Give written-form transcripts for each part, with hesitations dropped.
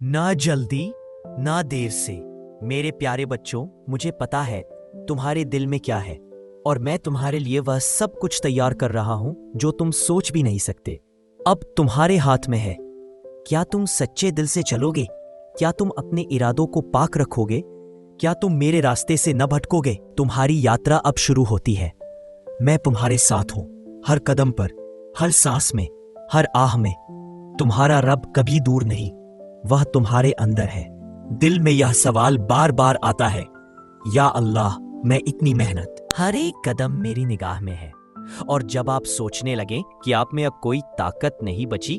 ना जल्दी ना देर से। मेरे प्यारे बच्चों, मुझे पता है तुम्हारे दिल में क्या है और मैं तुम्हारे लिए वह सब कुछ तैयार कर रहा हूं जो तुम सोच भी नहीं सकते। अब तुम्हारे हाथ में है। क्या तुम सच्चे दिल से चलोगे? क्या तुम अपने इरादों को पाक रखोगे? क्या तुम मेरे रास्ते से न भटकोगे? तुम्हारी यात्रा अब शुरू होती है। मैं तुम्हारे साथ हूं, हर कदम पर, हर सांस में, हर आह में। तुम्हारा रब कभी दूर नहीं, वह तुम्हारे अंदर है। दिल में यह सवाल बार बार आता है, या अल्लाह, मैं इतनी मेहनत। हर एक कदम मेरी निगाह में है। और जब आप सोचने लगे कि आप में अब कोई ताकत नहीं बची,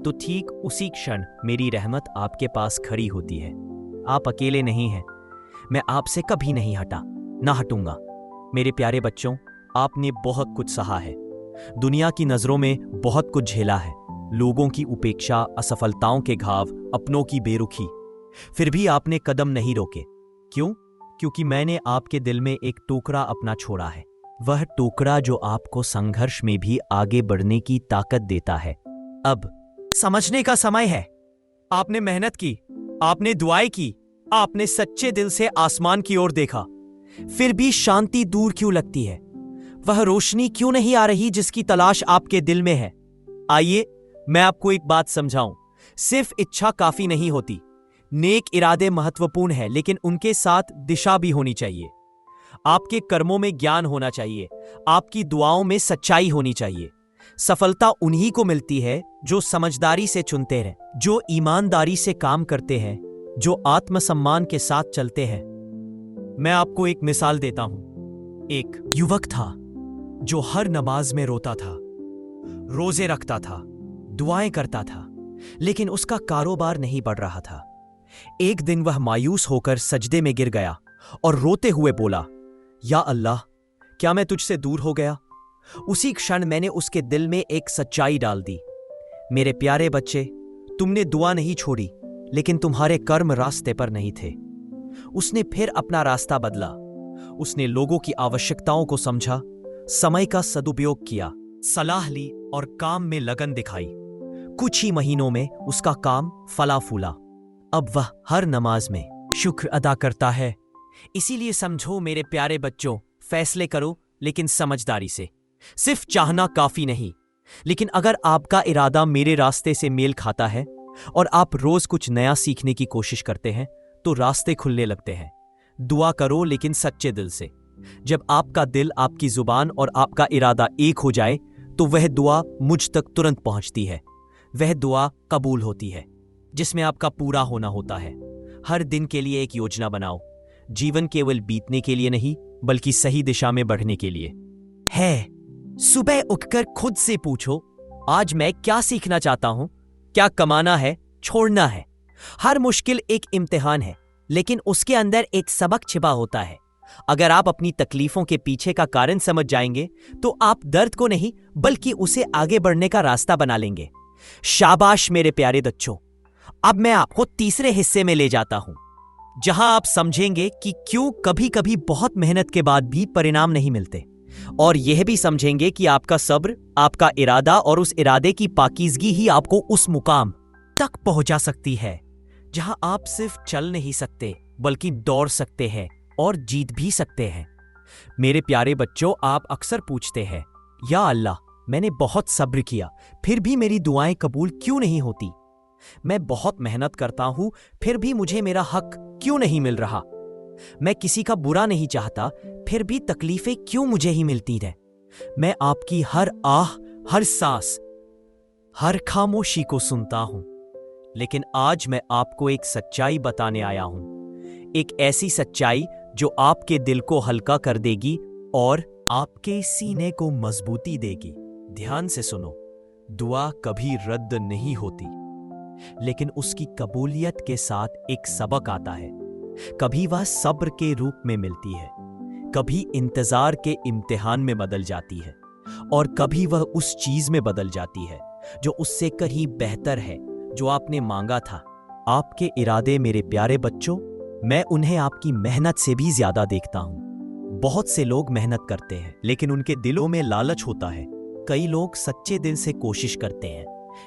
तो ठीक उसी क्षण मेरी रहमत आपके पास खड़ी होती है। आप अकेले नहीं हैं। मैं आपसे कभी नहीं हटा, ना हटूंगा। मेरे प्यारे बच्चों, आपने बहुत कुछ सहा है। दुनिया की नजरों में बहुत कुछ झेला है। लोगों की उपेक्षा, असफलताओं के घाव, अपनों की बेरुखी। फिर भी आपने कदम नहीं रोके। क्यों? क्योंकि मैंने आपके दिल में एक टुकड़ा अपना छोड़ा है। वह टुकड़ा जो आपको संघर्ष में भी आगे बढ़ने की ताकत देता है। अब समझने का समय है। आपने मेहनत की, आपने दुआएं की, आपने सच्चे दिल से आसमान की ओर देखा। फिर भी शांति दूर क्यों लगती है? वह रोशनी क्यों नहीं आ रही जिसकी तलाश आपके दिल में है? आइए, मैं आपको एक बात समझाऊं। सिर्फ इच्छा काफी नहीं होती। नेक इरादे महत्वपूर्ण है, लेकिन उनके साथ दिशा भी होनी चाहिए। आपके कर्मों में ज्ञान होना चाहिए। आपकी दुआओं में सच्चाई होनी चाहिए। सफलता उन्हीं को मिलती है जो समझदारी से चुनते हैं, जो ईमानदारी से काम करते हैं, जो आत्मसम्मान के साथ चलते हैं। मैं आपको एक मिसाल देता हूं। एक युवक था जो हर नमाज में रोता था, रोजे रखता था, दुआएं करता था, लेकिन उसका कारोबार नहीं बढ़ रहा था। एक दिन वह मायूस होकर सजदे में गिर गया और रोते हुए बोला, या अल्लाह, क्या मैं तुझसे दूर हो गया? उसी क्षण मैंने उसके दिल में एक सच्चाई डाल दी। मेरे प्यारे बच्चे, तुमने दुआ नहीं छोड़ी, लेकिन तुम्हारे कर्म रास्ते पर नहीं थे। उसने फिर अपना रास्ता बदला। उसने लोगों की आवश्यकताओं को समझा, समय का सदुपयोग किया, सलाह ली और काम में लगन दिखाई। कुछ ही महीनों में उसका काम फला फूला। अब वह हर नमाज में शुक्र अदा करता है। इसीलिए समझो मेरे प्यारे बच्चों, फैसले करो लेकिन समझदारी से। सिर्फ चाहना काफी नहीं, लेकिन अगर आपका इरादा मेरे रास्ते से मेल खाता है और आप रोज कुछ नया सीखने की कोशिश करते हैं, तो रास्ते खुलने लगते हैं। दुआ करो लेकिन सच्चे दिल से। जब आपका दिल, आपकी जुबान और आपका इरादा एक हो जाए, तो वह दुआ मुझ तक तुरंत पहुंचती है। वह दुआ कबूल होती है जिसमें आपका पूरा होना होता है। हर दिन के लिए एक योजना बनाओ। जीवन केवल बीतने के लिए नहीं, बल्कि सही दिशा में बढ़ने के लिए है। सुबह उठकर खुद से पूछो, आज मैं क्या सीखना चाहता हूं? क्या कमाना है, छोड़ना है? हर मुश्किल एक इम्तिहान है, लेकिन उसके अंदर एक सबक छिपा होता है। अगर आप अपनी तकलीफों के पीछे का कारण समझ जाएंगे, तो आप दर्द को नहीं, बल्कि उसे आगे बढ़ने का रास्ता बना लेंगे। शाबाश मेरे प्यारे बच्चों। अब मैं आपको तीसरे हिस्से में ले जाता हूं, जहां आप समझेंगे कि क्यों कभी कभी बहुत मेहनत के बाद भी परिणाम नहीं मिलते, और यह भी समझेंगे कि आपका सब्र, आपका इरादा और उस इरादे की पाकीज़गी ही आपको उस मुकाम तक पहुंचा सकती है जहां आप सिर्फ चल नहीं सकते, बल्कि दौड़ सकते हैं और जीत भी सकते हैं। मेरे प्यारे बच्चों, आप अक्सर पूछते हैं, या अल्लाह, मैंने बहुत सब्र किया, फिर भी मेरी दुआएं कबूल क्यों नहीं होती? मैं बहुत मेहनत करता हूं, फिर भी मुझे मेरा हक क्यों नहीं मिल रहा? मैं किसी का बुरा नहीं चाहता, फिर भी तकलीफें क्यों मुझे ही मिलती हैं? मैं आपकी हर आह, हर सांस, हर खामोशी को सुनता हूं, लेकिन आज मैं आपको एक सच्चाई बताने आया हूं। एक ऐसी सच्चाई जो आपके दिल को हल्का कर देगी और आपके सीने को मजबूती देगी। ध्यान से सुनो, दुआ कभी रद्द नहीं होती, लेकिन उसकी कबूलियत के साथ एक सबक आता है। कभी वह सब्र के रूप में मिलती है, कभी इंतजार के इम्तिहान में बदल जाती है, और कभी वह उस चीज में बदल जाती है जो उससे कहीं बेहतर है, जो आपने मांगा था। आपके इरादे मेरे प्यारे बच्चों, मैं उन्हें आपकी मेहनत से भी ज्यादा देखता हूं। बहुत से लोग मेहनत करते हैं, लेकिन उनके दिलों में लालच होता है। कई लोग सच्चे दिल से कोशिश करते हैं,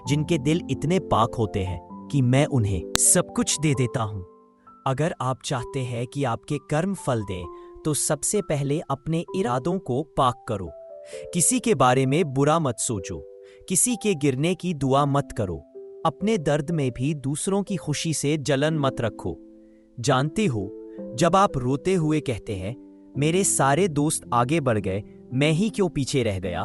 जिनके दिल इतने पाक होते हैं कि मैं उन्हें सब कुछ दे देता हूं। अगर आप चाहते हैं कि आपके कर्म फल दें, तो सबसे पहले अपने इरादों को पाक करो। किसी के बारे में बुरा मत सोचो, किसी के गिरने की दुआ मत करो, अपने दर्द में भी दूसरों की खुशी से जलन मत रखो। जानते हो, जब आप रोते हुए कहते हैं, मेरे सारे दोस्त आगे बढ़ गए, मैं ही क्यों पीछे रह गया,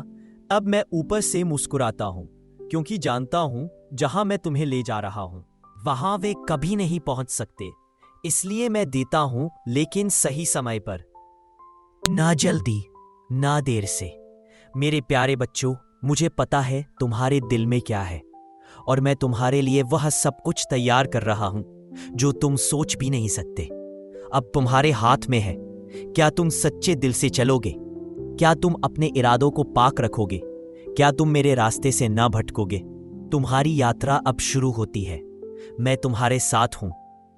अब मैं ऊपर से मुस्कुराता हूं, क्योंकि जानता हूं जहां मैं तुम्हें ले जा रहा हूं वहां वे कभी नहीं पहुंच सकते। इसलिए मैं देता हूं, लेकिन सही समय पर, ना जल्दी ना देर से। मेरे प्यारे बच्चों, मुझे पता है तुम्हारे दिल में क्या है, और मैं तुम्हारे लिए वह सब कुछ तैयार कर रहा हूं जो तुम सोच भी नहीं सकते। अब तुम्हारे हाथ में है, क्या तुम सच्चे दिल से चलोगे? क्या तुम अपने इरादों को पाक रखोगे? क्या तुम मेरे रास्ते से न भटकोगे? तुम्हारी यात्रा अब शुरू होती है। मैं तुम्हारे साथ हूं,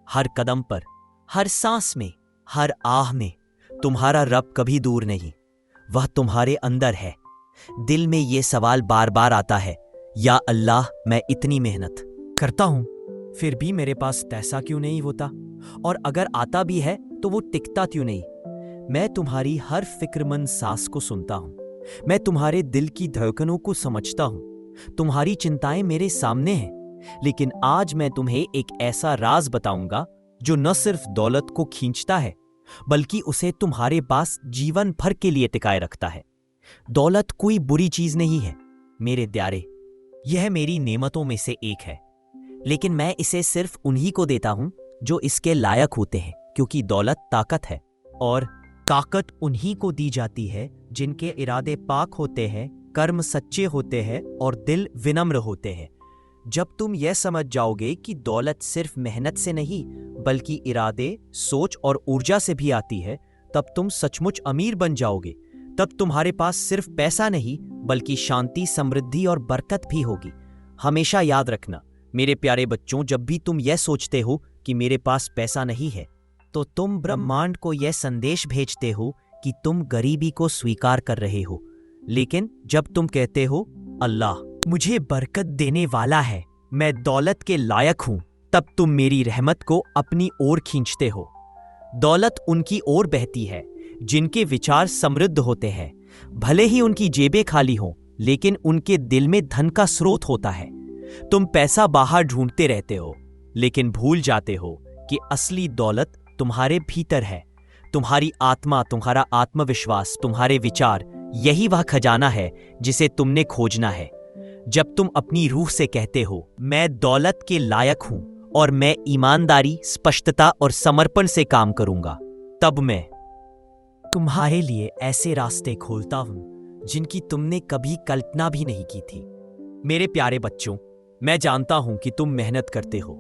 हर कदम पर, हर सांस में, हर आह में। तुम्हारा रब कभी दूर नहीं, वह तुम्हारे अंदर है। दिल में ये सवाल बार बार आता है, या अल्लाह, मैं इतनी मेहनत करता हूं, फिर भी मेरे पास पैसा क्यों नहीं होता? और अगर आता भी है तो वो टिकता क्यों नहीं? मैं तुम्हारी हर फिक्रमंद सांस को सुनता हूं, मैं तुम्हारे दिल की धड़कनों को समझता हूं। तुम्हारी चिंताएं मेरे सामने हैं, लेकिन आज मैं तुम्हें एक ऐसा राज बताऊंगा जो न सिर्फ दौलत को खींचता है, बल्कि उसे तुम्हारे पास जीवन भर के लिए टिकाए रखता है। दौलत कोई बुरी चीज नहीं है मेरे प्यारे, यह मेरी नेमतों में से एक है, लेकिन मैं इसे सिर्फ उन्हीं को देता हूं जो इसके लायक होते हैं, क्योंकि दौलत ताकत है, और ताकत उन्हीं को दी जाती है जिनके इरादे पाक होते हैं, कर्म सच्चे होते हैं और दिल विनम्र होते हैं। जब तुम यह समझ जाओगे कि दौलत सिर्फ मेहनत से नहीं, बल्कि इरादे, सोच और ऊर्जा से भी आती है, तब तुम सचमुच अमीर बन जाओगे। तब तुम्हारे पास सिर्फ पैसा नहीं, बल्कि शांति, समृद्धि और बरकत भी होगी। हमेशा याद रखना मेरे प्यारे बच्चों, जब भी तुम यह सोचते हो कि मेरे पास पैसा नहीं है, तो तुम ब्रह्मांड को यह संदेश भेजते हो कि तुम गरीबी को स्वीकार कर रहे हो। लेकिन जब तुम कहते हो, अल्लाह मुझे बरकत देने वाला है, मैं दौलत के लायक हूं, तब तुम मेरी रहमत को अपनी ओर खींचते हो। दौलत उनकी ओर बहती है जिनके विचार समृद्ध होते हैं। भले ही उनकी जेबें खाली हों, लेकिन उनके दिल में धन का स्रोत होता है। तुम पैसा बाहर ढूंढते रहते हो, लेकिन भूल जाते हो कि असली दौलत तुम्हारे भीतर है। तुम्हारी आत्मा, तुम्हारा आत्मविश्वास, तुम्हारे विचार, यही वह खजाना है जिसे तुमने खोजना है। जब तुम अपनी रूह से कहते हो, मैं दौलत के लायक हूं और मैं ईमानदारी, स्पष्टता और समर्पण से काम करूंगा, तब मैं तुम्हारे लिए ऐसे रास्ते खोलता हूं जिनकी तुमने कभी कल्पना भी नहीं की थी। मेरे प्यारे बच्चों, मैं जानता हूं कि तुम मेहनत करते हो,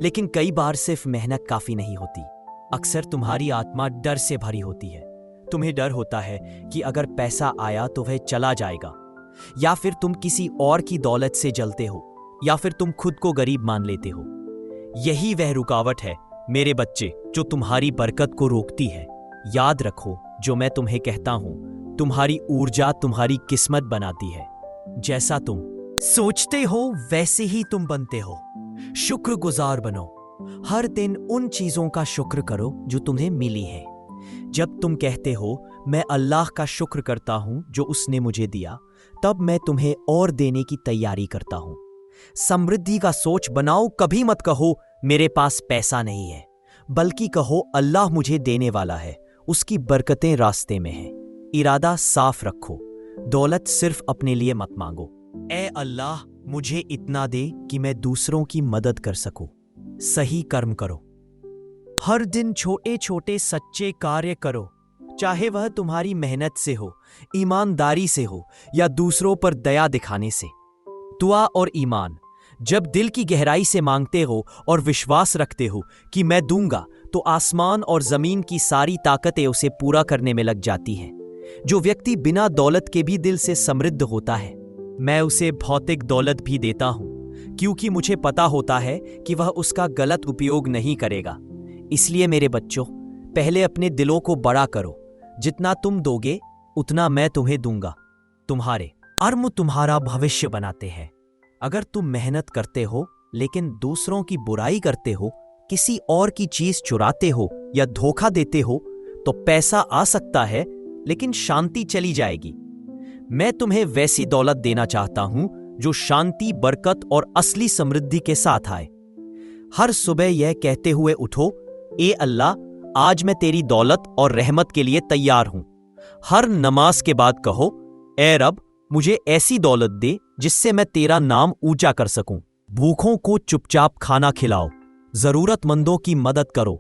लेकिन कई बार सिर्फ मेहनत काफी नहीं होती। अक्सर तुम्हारी आत्मा डर से भरी होती है। तुम्हें डर होता है कि अगर पैसा आया तो वह चला जाएगा, या फिर तुम किसी और की दौलत से जलते हो, या फिर तुम खुद को गरीब मान लेते हो। यही वह रुकावट है मेरे बच्चे जो तुम्हारी बरकत को रोकती है। याद रखो, जो मैं तुम्हें कहता हूं, तुम्हारी ऊर्जा तुम्हारी किस्मत बनाती है। जैसा तुम सोचते हो वैसे ही तुम बनते हो। शुक्रगुजार बनो। हर दिन उन चीजों का शुक्र करो जो तुम्हें मिली है। जब तुम कहते हो, मैं अल्लाह का शुक्र करता हूं जो उसने मुझे दिया, तब मैं तुम्हें और देने की तैयारी करता हूं। समृद्धि का सोच बनाओ। कभी मत कहो मेरे पास पैसा नहीं है, बल्कि कहो अल्लाह मुझे देने वाला है, उसकी बरकतें रास्ते में हैं। इरादा साफ रखो। दौलत सिर्फ अपने लिए मत मांगो। ए अल्लाह, मुझे इतना दे कि मैं दूसरों की मदद कर सकूं। सही कर्म करो। हर दिन छोटे छोटे सच्चे कार्य करो, चाहे वह तुम्हारी मेहनत से हो, ईमानदारी से हो, या दूसरों पर दया दिखाने से। दुआ और ईमान, जब दिल की गहराई से मांगते हो और विश्वास रखते हो कि मैं दूंगा, तो आसमान और जमीन की सारी ताकतें उसे पूरा करने में लग जाती हैं। जो व्यक्ति बिना दौलत के भी दिल से समृद्ध होता है, मैं उसे भौतिक दौलत भी देता हूं, क्योंकि मुझे पता होता है कि वह उसका गलत उपयोग नहीं करेगा। इसलिए मेरे बच्चों, पहले अपने दिलों को बड़ा करो। जितना तुम दोगे, उतना मैं तुम्हें दूंगा। तुम्हारे कर्म तुम्हारा भविष्य बनाते हैं। अगर तुम मेहनत करते हो लेकिन दूसरों की बुराई करते हो, किसी और की चीज चुराते हो या धोखा देते हो, तो पैसा आ सकता है लेकिन शांति चली जाएगी। मैं तुम्हें वैसी दौलत देना चाहता हूं जो शांति, बरकत और असली समृद्धि के साथ आए। हर सुबह यह कहते हुए उठो, ए अल्लाह, आज मैं तेरी दौलत और रहमत के लिए तैयार हूं। हर नमाज के बाद कहो, ए रब, मुझे ऐसी दौलत दे जिससे मैं तेरा नाम ऊंचा कर सकूं। भूखों को चुपचाप खाना खिलाओ, जरूरतमंदों की मदद करो।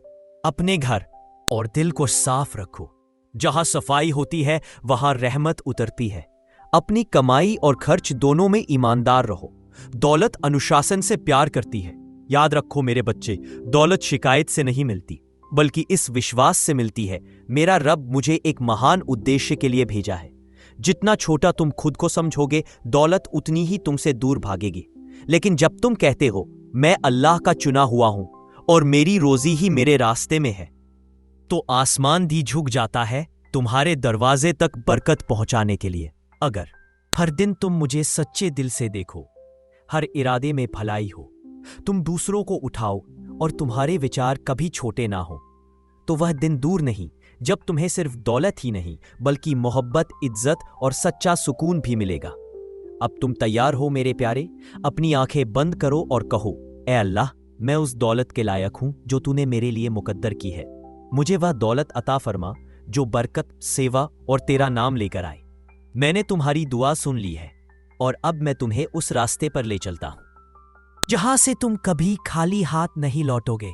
अपने घर और दिल को साफ रखो। जहां सफाई होती है वहां रहमत उतरती है। अपनी कमाई और खर्च दोनों में ईमानदार रहो। दौलत अनुशासन से प्यार करती है। याद रखो मेरे बच्चे, दौलत शिकायत से नहीं मिलती, बल्कि इस विश्वास से मिलती है, मेरा रब मुझे एक महान उद्देश्य के लिए भेजा है। जितना छोटा तुम खुद को समझोगे, दौलत उतनी ही तुमसे दूर भागेगी। लेकिन जब तुम कहते हो, मैं अल्लाह का चुना हुआ हूं और मेरी रोजी ही मेरे रास्ते में है, तो आसमान भी झुक जाता है तुम्हारे दरवाजे तक बरकत पहुंचाने के लिए। अगर हर दिन तुम मुझे सच्चे दिल से देखो, हर इरादे में भलाई हो, तुम दूसरों को उठाओ और तुम्हारे विचार कभी छोटे ना हो, तो वह दिन दूर नहीं जब तुम्हें सिर्फ दौलत ही नहीं बल्कि मोहब्बत, इज्जत और सच्चा सुकून भी मिलेगा। अब तुम तैयार हो मेरे प्यारे? अपनी आंखें बंद करो और कहो, ए अल्लाह, मैं उस दौलत के लायक हूं जो तूने मेरे लिए मुकद्दर की है। मुझे वह दौलत अता फरमा जो बरकत, सेवा और तेरा नाम लेकर आए। मैंने तुम्हारी दुआ सुन ली है और अब मैं तुम्हें उस रास्ते पर ले चलता हूं जहां से तुम कभी खाली हाथ नहीं लौटोगे।